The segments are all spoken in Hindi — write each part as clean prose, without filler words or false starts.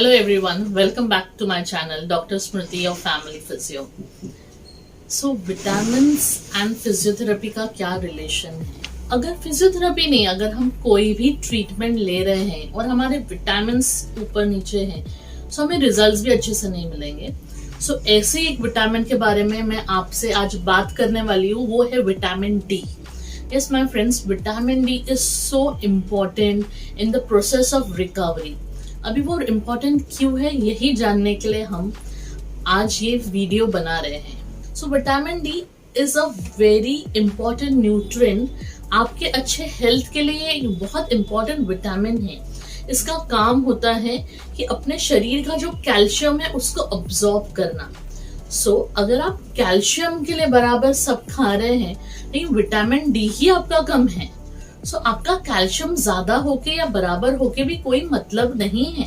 Hello everyone, welcome back to my channel Dr. Smriti of Family Physio. So vitamins and physiotherapy का क्या रिलेशन है? अगर फिजियोथेरेपी नहीं, अगर हम कोई भी ट्रीटमेंट ले रहे हैं और हमारे विटामिन्स ऊपर नीचे हैं, तो हमें रिजल्ट्स भी अच्छे से नहीं मिलेंगे. सो ऐसे ही एक विटामिन के बारे में मैं आपसे आज बात करने वाली हूँ, वो है vitamin D. Yes, my friends, vitamin D is so important in the process of recovery. अभी वो इम्पोर्टेंट क्यों है, यही जानने के लिए हम आज ये वीडियो बना रहे हैं. So vitamin D is a very important nutrient. आपके अच्छे हेल्थ के लिए ये बहुत इंपॉर्टेंट विटामिन है. इसका काम होता है कि अपने शरीर का जो कैल्शियम है उसको अब्सॉर्ब करना. अगर आप कैल्शियम के लिए बराबर सब खा रहे हैं, लेकिन विटामिन डी ही आपका कम है, आपका कैल्शियम ज्यादा होके या बराबर होके भी कोई मतलब नहीं है,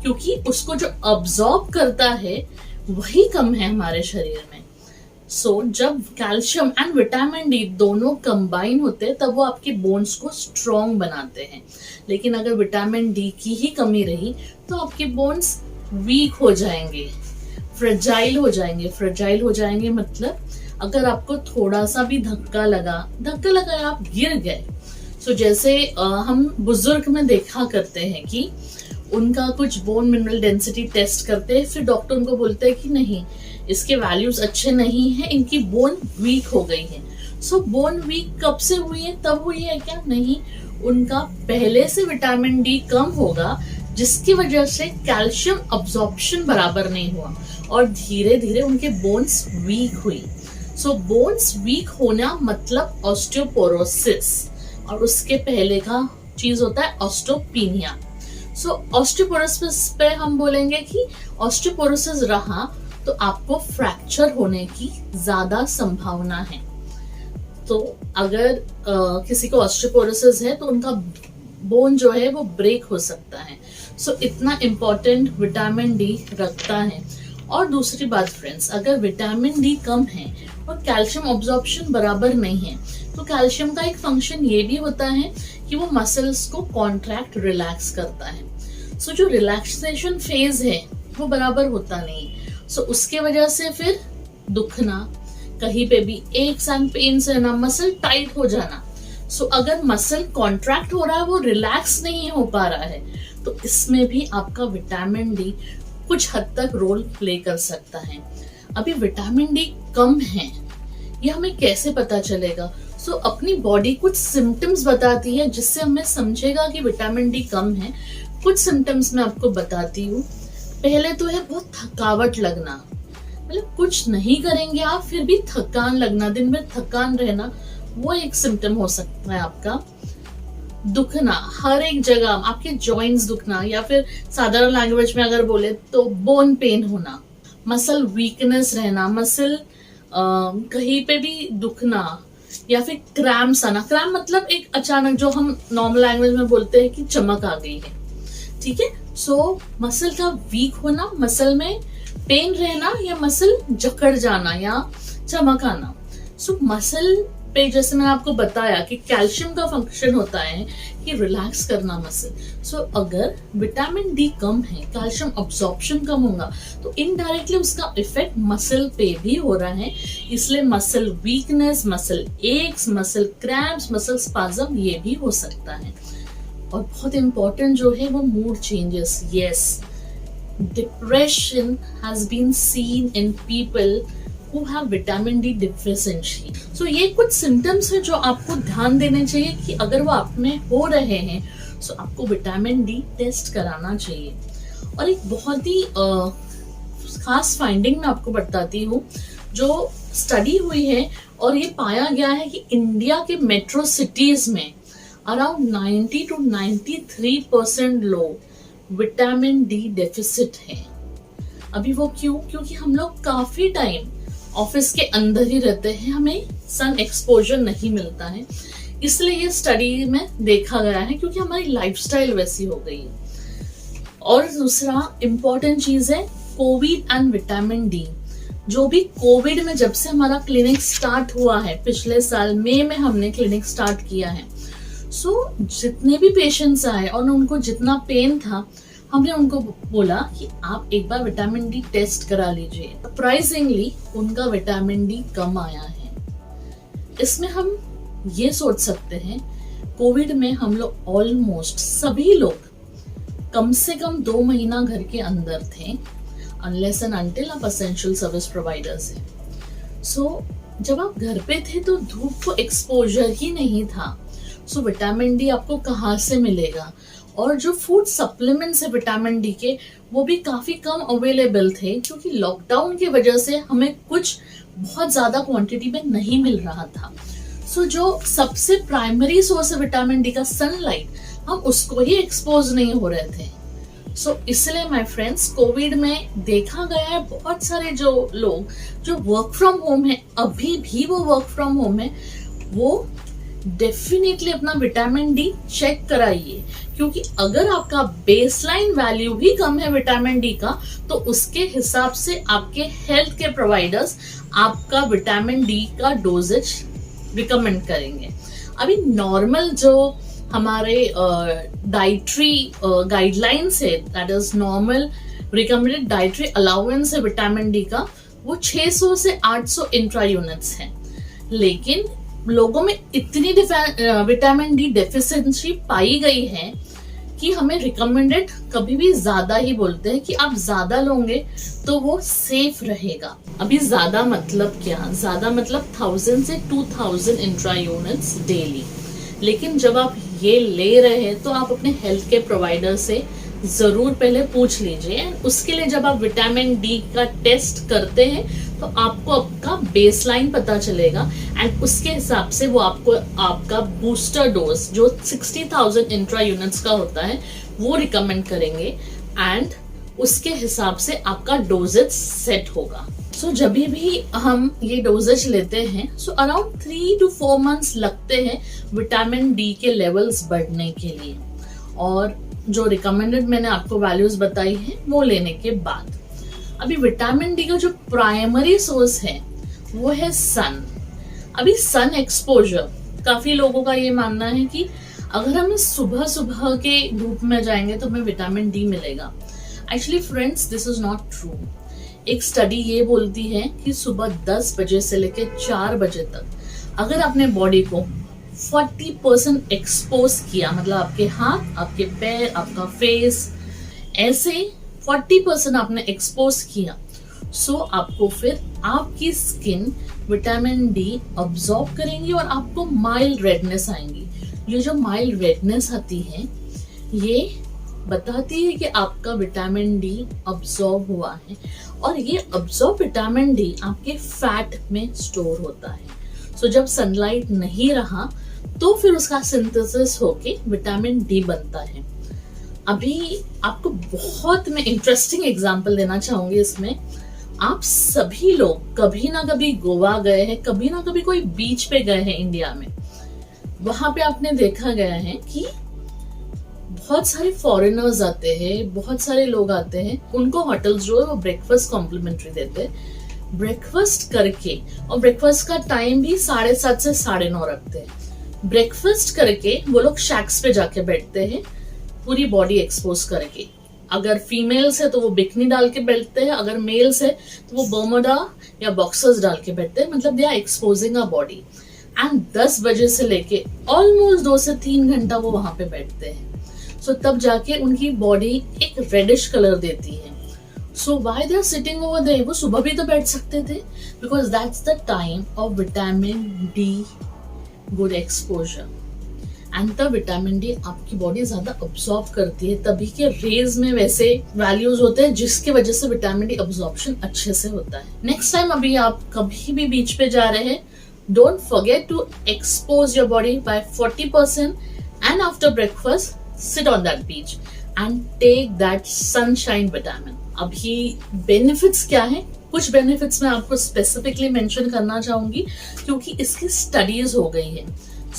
क्योंकि उसको जो अब्सॉर्ब करता है वही कम है हमारे शरीर में. जब कैल्शियम एंड विटामिन डी दोनों कंबाइन होते हैं, तब वो आपके बोन्स को स्ट्रॉन्ग बनाते हैं. लेकिन अगर विटामिन डी की ही कमी रही तो आपके बोन्स वीक हो जाएंगे, फ्रेजाइल हो जाएंगे मतलब अगर आपको थोड़ा सा भी धक्का लगा आप गिर गए. जैसे हम बुजुर्ग में देखा करते हैं कि उनका कुछ बोन मिनरल डेंसिटी टेस्ट करते हैं, फिर डॉक्टर उनको बोलते हैं कि नहीं, इसके वैल्यूज अच्छे नहीं हैं, इनकी बोन वीक हो गई है. बोन वीक कब से हुई है? तब हुई है क्या? नहीं, उनका पहले से विटामिन डी कम होगा, जिसकी वजह से कैल्शियम अब्सॉर्प्शन बराबर नहीं हुआ और धीरे धीरे उनके बोन्स वीक हुई. बोन्स वीक होना मतलब ऑस्टियोपोरोसिस, और उसके पहले का चीज होता है ऑस्टियोपीनिया. ऑस्टियोपोरोसिस पे हम बोलेंगे कि ऑस्टियोपोरोसिस रहा तो आपको फ्रैक्चर होने की ज्यादा संभावना है. अगर किसी को ऑस्टियोपोरोसिस है तो उनका बोन जो है वो ब्रेक हो सकता है. इतना इम्पोर्टेंट विटामिन डी रखता है. और दूसरी बात फ्रेंड्स, अगर विटामिन डी कम है और कैल्शियम अब्सॉर्प्शन बराबर नहीं है, तो कैल्शियम का एक फंक्शन ये भी होता है कि वो मसल्स को कॉन्ट्रैक्ट रिलैक्स करता है. जो रिलैक्सेशन फेज है वो बराबर होता नहीं. उसके वजह से फिर दुखना, कहीं पे भी एक्स एंड पेन्स रहना, मसल टाइट हो जाना. अगर मसल कॉन्ट्रैक्ट हो रहा है, वो रिलैक्स नहीं हो पा रहा है, तो इसमें भी आपका विटामिन डी कुछ हद तक रोल प्ले कर सकता है. अभी विटामिन डी कम है, ये हमें कैसे पता चलेगा? अपनी बॉडी कुछ सिम्टम्स बताती है जिससे हमें समझेगा कि विटामिन डी कम है. कुछ सिम्टम्स मैं आपको बताती हूँ. पहले तो है बहुत थकावट लगना, मतलब कुछ नहीं करेंगे आप फिर भी थकान लगना, दिन भर थकान रहना, वो एक सिम्टम हो सकता है आपका. दुखना, हर एक जगह आपके जॉइंट्स दुखना, या फिर साधारण लैंग्वेज में अगर बोले तो बोन पेन होना, मसल वीकनेस रहना, मसल कहीं पे भी दुखना, या फिर क्रैम्प्स आना. क्रैम्प मतलब एक अचानक, जो हम नॉर्मल लैंग्वेज में बोलते हैं कि चमक आ गई है, ठीक है. मसल का वीक होना, मसल में पेन रहना, या मसल जकड़ जाना या चमक आना. मसल पे जैसे मैंने आपको बताया कि कैल्शियम का फंक्शन होता है कि रिलैक्स करना मसल. अगर विटामिन डी कम है, कैल्शियम अब्सॉर्प्शन कम होगा, तो इनडायरेक्टली उसका इफेक्ट मसल पे भी हो रहा है. इसलिए muscle weakness, muscle x, muscle cramps, muscle spasm ये भी हो सकता है. और बहुत इंपॉर्टेंट जो है वो mood changes. Yes, depression has been seen in people who have vitamin D deficiency. ये कुछ सिम्टम्स है जो आपको ध्यान देने चाहिए कि अगर वो आप में हो रहे हैं, आपको विटामिन डी टेस्ट कराना चाहिए. और एक बहुत ही खास फाइंडिंग मैं आपको बताती हूँ, जो स्टडी हुई है और ये पाया गया है कि इंडिया के मेट्रो सिटीज में अराउंड 90 to 93% लोग विटामिन डी डेफिसिट है. अभी वो क्यों? क्योंकि हम लोग काफी टाइम ऑफिस के अंदर ही रहते हैं, हमें सन एक्सपोजर नहीं मिलता है, इसलिए ये स्टडी में देखा गया है, क्योंकि हमारी लाइफस्टाइल वैसी हो गई है. और दूसरा इम्पोर्टेंट चीज है कोविड एंड विटामिन डी. जो भी कोविड में जब से हमारा क्लिनिक स्टार्ट हुआ है, पिछले साल मई में हमने क्लिनिक स्टार्ट किया है, जितने भी पेशेंट्स आए और उनको जितना पेन था, हमने उनको बोला कि आप एक बार विटामिन डी टेस्ट करा लीजिए। सरप्राइजिंगली उनका विटामिन डी कम आया है। इसमें हम ये सोच सकते हैं, कोविड में हम लोग ऑलमोस्ट सभी लोग कम से कम 2 महीना घर के अंदर थे, अनलेस एंड अनटिल आप एसेंशियल सर्विस प्रोवाइडर्स हैं। सो जब आप घर पे थे तो धूप को एक्सपोजर ही नहीं था, सो विटामिन डी आपको कहाँ से मिलेगा? और जो फूड सप्लीमेंट्स है विटामिन डी के, वो भी काफी कम अवेलेबल थे, क्योंकि लॉकडाउन की वजह से हमें कुछ बहुत ज्यादा क्वांटिटी में नहीं मिल रहा था। सो जो सबसे प्राइमरी सोर्स है विटामिन डी का, सनलाइट, हम उसको ही एक्सपोज नहीं हो रहे थे। सो इसलिए माय फ्रेंड्स, कोविड में देखा गया है बहुत सारे जो लोग जो वर्क फ्रॉम होम है, अभी भी वो वर्क फ्रॉम होम है, वो डेफिनेटली अपना विटामिन डी चेक कराइए, क्योंकि अगर आपका बेसलाइन वैल्यू भी कम है विटामिन डी का, तो उसके हिसाब से आपके हेल्थ के प्रोवाइडर्स आपका विटामिन डी का डोजेज रिकमेंड करेंगे। अभी नॉर्मल जो हमारे डाइटरी गाइडलाइंस है, that is normal recommended dietary allowance है विटामिन डी का, वो 600 से 800 इंट्रा यूनिट्स है। लेकिन लोगों में इतनी विटामिन डी डेफिशिएंसी पाई गई है कि हमें रिकमेंडेड कभी भी ज्यादा ही बोलते हैं कि आप ज्यादा लोगे तो वो सेफ रहेगा। अभी ज्यादा मतलब क्या? ज्यादा मतलब 1000 से 2000 इंट्रा यूनिट्स डेली। लेकिन जब आप ये ले रहे हैं तो आप अपने हेल्थ के प्रोवाइडर से जरूर पहले पूछ लीजिए। उसके लिए जब आप विटामिन डी का टेस्ट करते हैं तो आपको आपका बेसलाइन पता चलेगा, एंड उसके हिसाब से वो आपको आपका बूस्टर डोज जो 60,000 इंट्रा यूनिट्स का होता है वो रिकमेंड करेंगे, एंड उसके हिसाब से आपका डोजेज सेट होगा। सो जब भी हम ये डोजेज लेते हैं, सो अराउंड 3 to 4 मंथ्स लगते हैं विटामिन डी के लेवल्स बढ़ने के लिए, और जो रिकमेंडेड मैंने आपको वैल्यूज बताई है वो लेने के बाद। अभी विटामिन डी का जो प्राइमरी सोर्स है वो है सन। अभी सन एक्सपोजर, काफी लोगों का ये मानना है कि अगर हम सुबह सुबह के धूप में जाएंगे तो हमें विटामिन डी मिलेगा। Actually friends, this is not true. एक स्टडी ये बोलती है कि सुबह 10 बजे से लेकर 4 बजे तक अगर आपने बॉडी को 40% एक्सपोज किया, मतलब आपके हाथ, आपके पैर, आपका फेस, ऐसे 40% आपने एक्सपोज किया, सो आपको फिर आपकी स्किन विटामिन डी अब्सॉर्ब करेंगी और आपको माइल्ड रेडनेस आएंगी। ये जो माइल्ड रेडनेस आती है ये बताती है कि आपका विटामिन डी अब्सॉर्ब हुआ है, और ये अब्सॉर्ब विटामिन डी आपके फैट में स्टोर होता है। सो जब सनलाइट नहीं रहा तो फिर उसका सिंथेसिस होके विटामिन डी बनता है। अभी आपको बहुत मैं इंटरेस्टिंग एग्जांपल देना चाहूंगी इसमें। आप सभी लोग कभी ना कभी गोवा गए हैं, कभी ना कभी कोई बीच पे गए हैं इंडिया में। वहां पे आपने देखा गया है कि बहुत सारे फॉरेनर्स आते हैं, बहुत सारे लोग आते हैं, उनको होटल्स जो है वो ब्रेकफास्ट कॉम्प्लीमेंट्री देते हैं। ब्रेकफास्ट करके, और ब्रेकफास्ट का टाइम भी 7:30 से 9:30 रखते हैं। ब्रेकफास्ट करके वो लोग शैक्स पे जाके बैठते हैं, पूरी बॉडी एक्सपोज करके। अगर फीमेल्स है तो वो बिकनी डाल के बैठते हैं, अगर मेल्स है तो वो बर्मुडा या बॉक्सर्स डाल के बैठते हैं, मतलब they are exposing a body. And 10 बजे से लेके ऑलमोस्ट 2 से 3 घंटा वो वहां पे बैठते हैं। सो तब जाके उनकी बॉडी एक रेडिश कलर देती है। So why they are sitting over there? वो सुबह भी तो बैठ सकते थे, because that's the time of vitamin D good exposure. And तब विटामिन डी आपकी बॉडी ज्यादा अब्सॉर्ब करती है, तभी के रेज में वैसे वैल्यूज होते हैं जिसकी वजह से विटामिन डी अब्सॉर्प्शन अच्छे से होता है। नेक्स्ट टाइम अभी आप कभी भी बीच पे जा रहे हैं, don't forget to expose your body by 40%, and after breakfast sit on that beach and take that sunshine vitamin. अभी बेनिफिट्स क्या है? कुछ बेनिफिट्स मैं आपको स्पेसिफिकली मेंशन करना चाहूंगी क्योंकि इसकी स्टडीज हो गई है।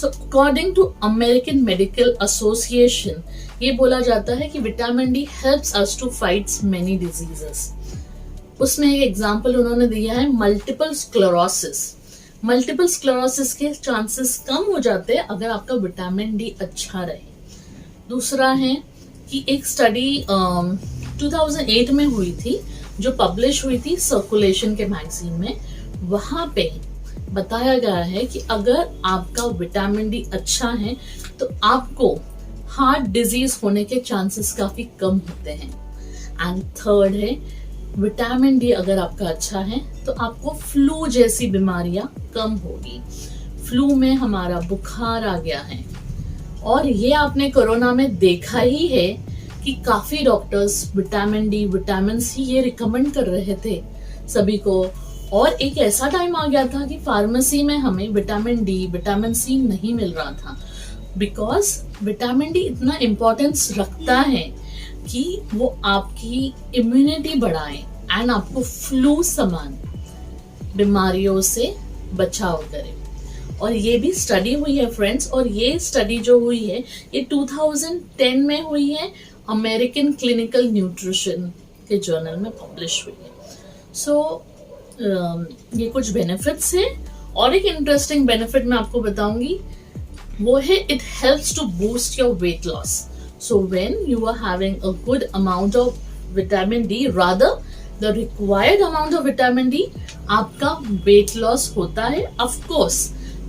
So according to American Medical Association ये बोला जाता है कि vitamin D helps us to fight many diseases. उसमें एक एग्जांपल उन्होंने दिया है मल्टीपल स्क्लेरोसिस। मल्टीपल स्क्लेरोसिस के चांसेस कम हो जाते हैं अगर आपका विटामिन डी अच्छा रहे। दूसरा है कि एक स्टडी 2008 में हुई थी, जो पब्लिश हुई थी सर्कुलेशन के मैगजीन में। वहां पे बताया गया है कि अगर आपका विटामिन डी अच्छा है तो आपको हार्ट डिजीज होने के चांसेस काफी कम होते हैं। एंड थर्ड है, विटामिन डी अगर आपका अच्छा है तो आपको फ्लू जैसी बीमारियां कम होगी। फ्लू में हमारा बुखार आ गया है, और ये आपने कोरोना में देखा ही है कि काफी doctors vitamin D, vitamin C ये रिकमेंड कर रहे थे सभी को। और एक ऐसा टाइम आ गया था कि फार्मेसी में हमें विटामिन डी, विटामिन सी नहीं मिल रहा था, बिकॉज विटामिन डी इतना इम्पोर्टेंस रखता है कि वो आपकी इम्यूनिटी बढ़ाए एंड आपको फ्लू समान बीमारियों से बचाव करे। और ये भी स्टडी हुई है फ्रेंड्स, और ये स्टडी जो हुई है ये 2010 में हुई है, अमेरिकन क्लिनिकल न्यूट्रिशन के जर्नल में पब्लिश हुई है। सो ये कुछ बेनिफिट्स है। और एक इंटरेस्टिंग बेनिफिट मैं आपको बताऊंगी, वो है it helps to boost your weight loss. So when you are having a good amount of vitamin D, rather the required amount of vitamin D, आपका weight loss होता है, of course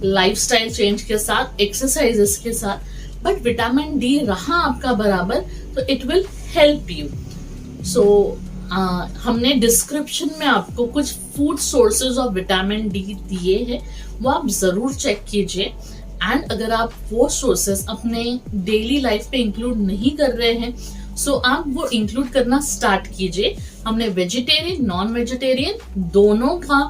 lifestyle change के साथ, exercises के साथ, but vitamin D रहा आपका बराबर तो it will help you. So हमने डिस्क्रिप्शन में आपको कुछ food sources of vitamin D दिए हैं, वो आप जरूर चेक कीजिए। एंड अगर आप वो सोर्सेस अपने डेली लाइफ पे इंक्लूड नहीं कर रहे हैं, सो आप वो इंक्लूड करना स्टार्ट कीजिए। हमने वेजिटेरियन, नॉन वेजिटेरियन दोनों का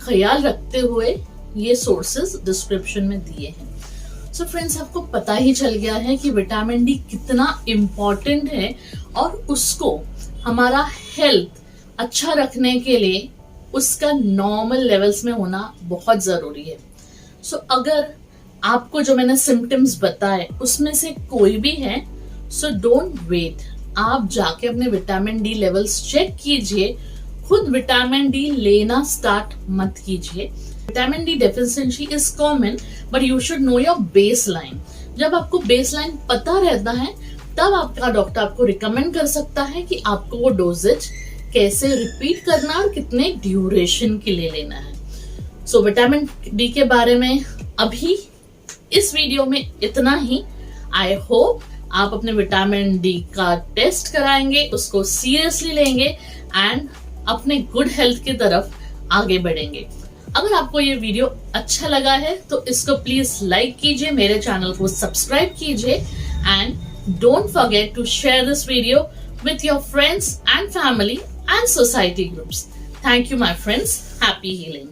ख्याल रखते हुए ये सोर्सेस डिस्क्रिप्शन में दिए हैं। सो फ्रेंड्स, आपको पता ही चल गया है कि विटामिन डी कितना इम्पोर्टेंट है, और उसको हमारा हेल्थ अच्छा रखने के लिए उसका नॉर्मल लेवल्स में होना बहुत जरूरी है। सो अगर आपको जो मैंने सिम्टम्स बताए उसमें से कोई भी है, सो डोंट वेट, आप जाके अपने विटामिन डी लेवल्स चेक कीजिए। खुद विटामिन डी लेना स्टार्ट मत कीजिए। Vitamin D deficiency is common, but you should know your base line. जब आपको बेस लाइन पता रहता है तब आपका डॉक्टर आपको रिकमेंड कर सकता है कि आपको वो डोजेज कैसे रिपीट करना और कितने ड्यूरेशन के लिए लेना है। सो विटामिन डी के बारे में अभी इस वीडियो में इतना ही। आई होप आप अपने विटामिन डी का टेस्ट कराएंगे, उसको सीरियसली लेंगे एंड अपने गुड हेल्थ की तरफ आगे बढ़ेंगे। अगर आपको ये वीडियो अच्छा लगा है तो इसको प्लीज लाइक कीजिए, मेरे चैनल को सब्सक्राइब कीजिए, and don't forget to share this video with your friends and family and society groups. Thank you my friends, happy healing.